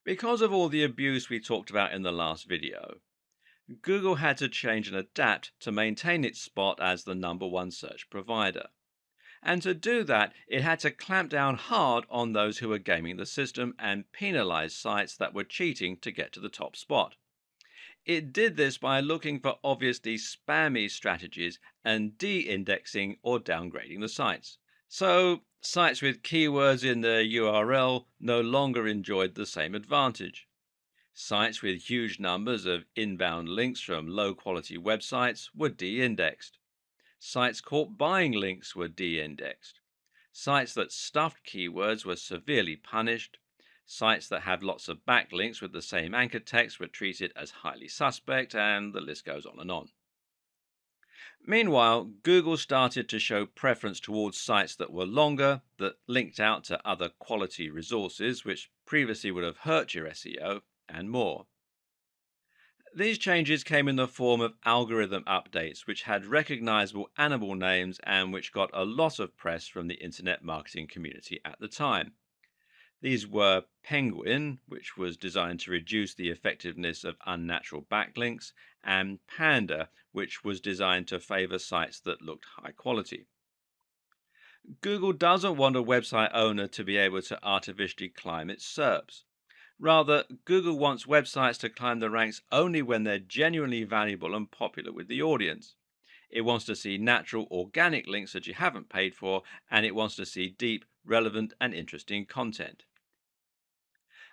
Because of all the abuse we talked about in the last video, Google had to change and adapt to maintain its spot as the #1 search provider. And to do that, it had to clamp down hard on those who were gaming the system and penalize sites that were cheating to get to the top spot. It did this by looking for obviously spammy strategies and de indexing or downgrading the sites. So, sites with keywords in their URL no longer enjoyed the same advantage. Sites with huge numbers of inbound links from low quality websites were de indexed. Sites caught buying links were de indexed. Sites that stuffed keywords were severely punished. Sites that had lots of backlinks with the same anchor text were treated as highly suspect, and the list goes on and on. Meanwhile, Google started to show preference towards sites that were longer, that linked out to other quality resources which previously would have hurt your SEO, and more. These changes came in the form of algorithm updates, which had recognizable animal names and which got a lot of press from the internet marketing community at the time. These were Penguin, which was designed to reduce the effectiveness of unnatural backlinks, and Panda, which was designed to favor sites that looked high quality. Google doesn't want a website owner to be able to artificially climb its SERPs. Rather, Google wants websites to climb the ranks only when they're genuinely valuable and popular with the audience. It wants to see natural, organic links that you haven't paid for, and it wants to see deep, relevant, and interesting content.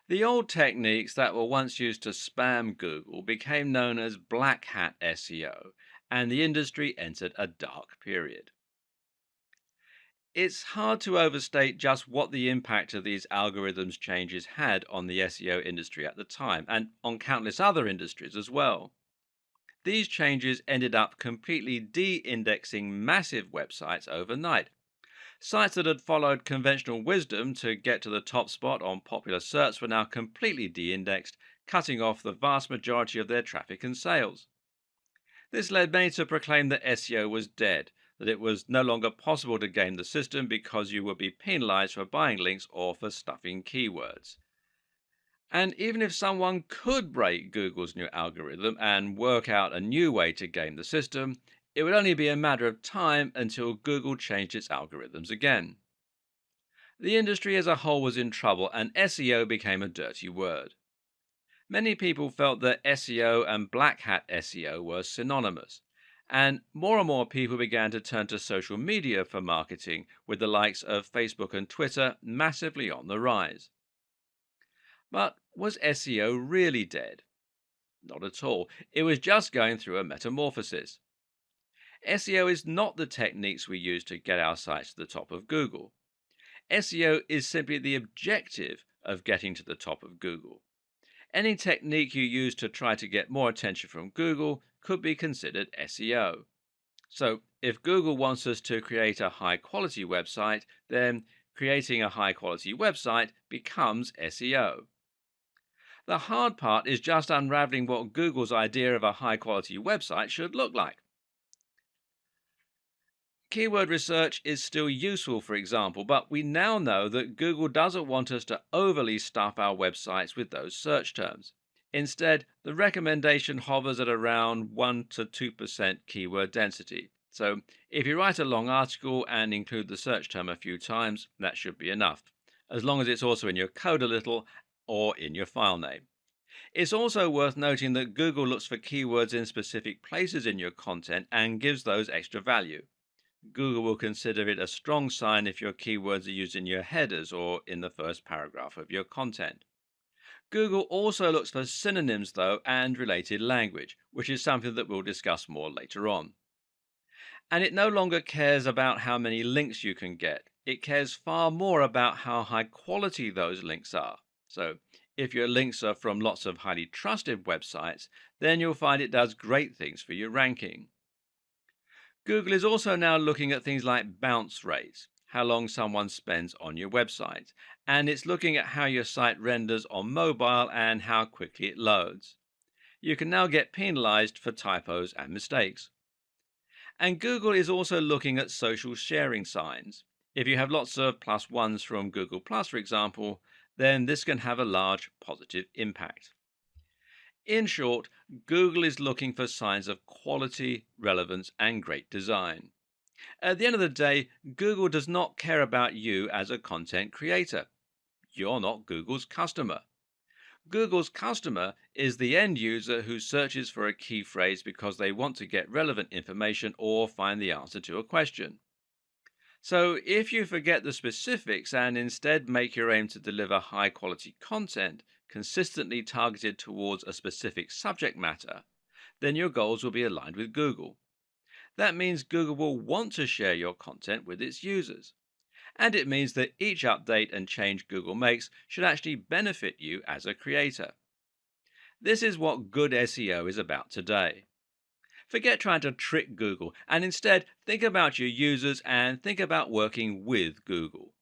The old techniques that were once used to spam Google became known as black hat SEO, and the industry entered a dark period. It's hard to overstate just what the impact of these algorithms changes had on the SEO industry at the time, and on countless other industries as well. These changes ended up completely de indexing massive websites overnight. Sites that had followed conventional wisdom to get to the top spot on popular search were now completely de indexed, cutting off the vast majority of their traffic and sales. This led many to proclaim that SEO was dead, that it was no longer possible to game the system because you would be penalized for buying links or for stuffing keywords. And even if someone could break Google's new algorithm and work out a new way to game the system, it would only be a matter of time until Google changed its algorithms again. The industry as a whole was in trouble, and SEO became a dirty word. Many people felt that SEO and black hat SEO were synonymous, and more people began to turn to social media for marketing, with the likes of Facebook and Twitter massively on the rise. But was SEO really dead? Not at all. It was just going through a metamorphosis. SEO is not the techniques we use to get our sites to the top of Google. SEO is simply the objective of getting to the top of Google. Any technique you use to try to get more attention from Google could be considered SEO. So, if Google wants us to create a high quality website, then creating a high quality website becomes SEO. The hard part is just unraveling what Google's idea of a high quality website should look like. Keyword research is still useful, for example, but we now know that Google doesn't want us to overly stuff our websites with those search terms. Instead, the recommendation hovers at around 1 to 2% keyword density. So, if you write a long article and include the search term a few times, that should be enough, as long as it's also in your code a little or in your file name. It's also worth noting that Google looks for keywords in specific places in your content and gives those extra value. Google will consider it a strong sign if your keywords are used in your headers or in the first paragraph of your content. Google also looks for synonyms, though, and related language, which is something that we'll discuss more later on. And it no longer cares about how many links you can get. It cares far more about how high quality those links are. So, if your links are from lots of highly trusted websites, then you'll find it does great things for your ranking. Google is also now looking at things like bounce rates, how long someone spends on your website, and it's looking at how your site renders on mobile and how quickly it loads. You can now get penalized for typos and mistakes. And Google is also looking at social sharing signs. If you have lots of plus ones from Google Plus, for example, then this can have a large positive impact. In short, Google is looking for signs of quality, relevance, and great design. At the end of the day, Google does not care about you as a content creator. You're not Google's customer. Google's customer is the end user who searches for a key phrase because they want to get relevant information or find the answer to a question. So, if you forget the specifics and instead make your aim to deliver high quality content consistently targeted towards a specific subject matter, then your goals will be aligned with Google. That means Google will want to share your content with its users. And it means that each update and change Google makes should actually benefit you as a creator. This is what good SEO is about today. Forget trying to trick Google and instead think about your users and think about working with Google.